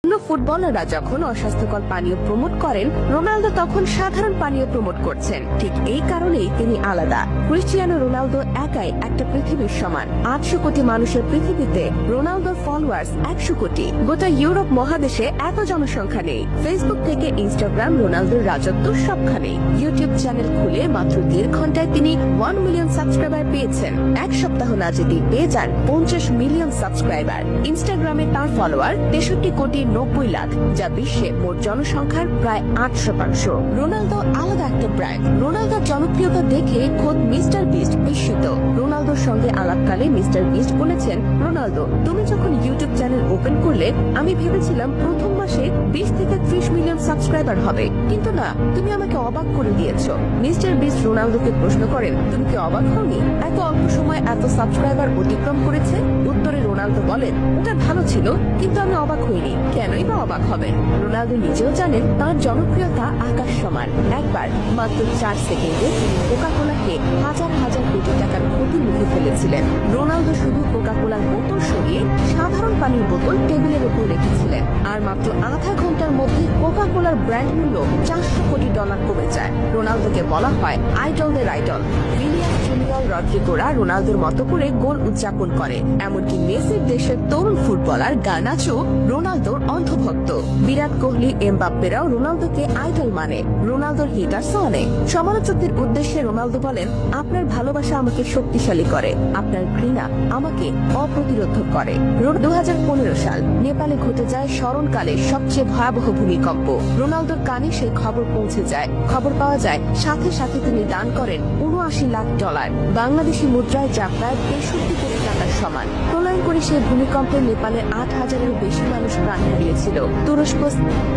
ফুটবলাররা যখন অস্বাস্থ্যকর পানীয় প্রমোট করেন, রোনালদো তখন সাধারণ পানীয় প্রমোট করছেন। ঠিক এই কারণেই তিনি আলাদা। ক্রিস্টিয়ানো রোনালদো একাই একটা পৃথিবীর সমান। 800 কোটি মানুষের পৃথিবীতে রোনালদোর ফলোয়ার্স 100 কোটি। গোটা ইউরোপ মহাদেশে এত জনসংখ্যা নেই। ফেসবুক থেকে ইনস্টাগ্রাম রোনালদোর রাজত্ব সবখানে। ইউটিউব চ্যানেল খুলে মাত্র 1.5 ঘন্টায় তিনি 1 মিলিয়ন সাবস্ক্রাইবার পেয়েছেন। এক সপ্তাহ না যেতেই পেয়ে যান 50 মিলিয়ন সাবস্ক্রাইবার। ইনস্টাগ্রামে তার ফলোয়ার 63 কোটি 90 লাখ, যা বিশ্বে মোট জনসংখ্যার প্রায় 8%। রোনালদো আলাদা একটা ব্র্যান্ড। রোনালদোর জনপ্রিয়তা দেখে খোদ মিস্টার বিস্ট বিস্মিত। রোনালদোর সঙ্গে আলাপকালে মিস্টার বিস্ট বলেছেন, রোনালদো, তুমি যখন ইউটিউব চ্যানেল ওপেন করলে আমি ভেবেছিলাম প্রথম মাসে 20 থেকে 30 মিলিয়ন সাবস্ক্রাইবার হবে, কিন্তু না, তুমি আমাকে অবাক করে দিয়েছো। মিস্টার বিস্ট রোনালদোকে প্রশ্ন করেন, তুমি কি অবাক হওনি এত অল্প সময় এত সাবস্ক্রাইবার অতিক্রম করেছে? উত্তরে রোনালদো বলেন, ওটা ভালো ছিল, কিন্তু আমি অবাক হইনি। কেনই বা অবাক হবেন? রোনালদো নিজেও জানেন তার জনপ্রিয়তা আকাশ সমান। একবার মাত্র 4 সেকেন্ডে তিনি কোকা-কোলাকে হাজার হাজার কোটি টাকার ক্ষতির মুখে ফেলেছিলেন। রোনালদো শুধু কোকা-কোলার বোতল সরিয়ে সাধারণ পানির বোতল টেবিলের উপর রেখেছিলেন, আর মাত্র আধা ঘন্টার মধ্যে কোকা-কোলার ব্র্যান্ড মূল্য $400 কোটি কমে যায়। রোনালদোকে বলা হয় আইডলদের আইডল। ভিনিয়াস জুনিয়র রদ্রিগোরা রোনালদোর মতো করে গোল উদযাপন করে। এমনকি মেসির দেশের তরুণ ফুটবলার গার্নাচো রোনালদোর অন্ধভক্ত। বিরাট কোহলি, এমবাপ্পেরাও রোনালদোকে আইডল মানে। রোনালদোর হিটার্সও অনেক। সমালোচকদের উদ্দেশ্যে রোনালদো বলেন, আপনার ভালোবাসা আমাকে শক্তিশালী করে, আপনার ঘৃণা আমাকে অপ্রতিরোধক করে। 2015 সাল নেপালে ঘটে যায় স্মরণকালে সবচেয়ে ভয়াবহ ভূমিকম্প। রোনালদোর কানে সেই খবর পৌঁছে যায়। খবর পাওয়া যায়, সাথে সাথে তিনি দান করেন $79 লাখ। বাংলাদেশি মুদ্রায় যা প্রায় 63 কোটি টাকার সমান। প্রলয়ঙ্করী করে সেই ভূমিকম্পে নেপালের 8,000-এরও বেশি মানুষ প্রাণ হারিয়েছিল। তুরস্ক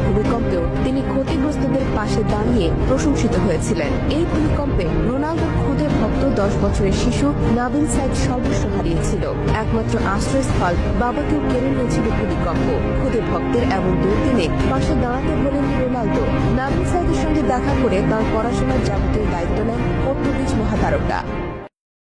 ভূমিকম্পেও তিনি ক্ষতিগ্রস্তদের পাশে দাঁড়িয়ে প্রশংসিত হয়েছিলেন। এই ভূমিকম্পে রোনালদোর খুদে ভক্ত 10 বছরের শিশু নাবিল সাইদ সর্বস্ব হারিয়েছিল। একমাত্র আশ্রয়স্থল বাবাকেও কেড়ে নিয়েছিল ভূমিকম্প। খুদে ভক্তের এমন দুর্দিনে পাশে দাঁড়াতে বলেন রোনালদো। নাবিল সাইদের সঙ্গে দেখা করে তার পড়াশোনার যাবতীয় দায়িত্ব নেন পর্তুগিজ মহাতারকা।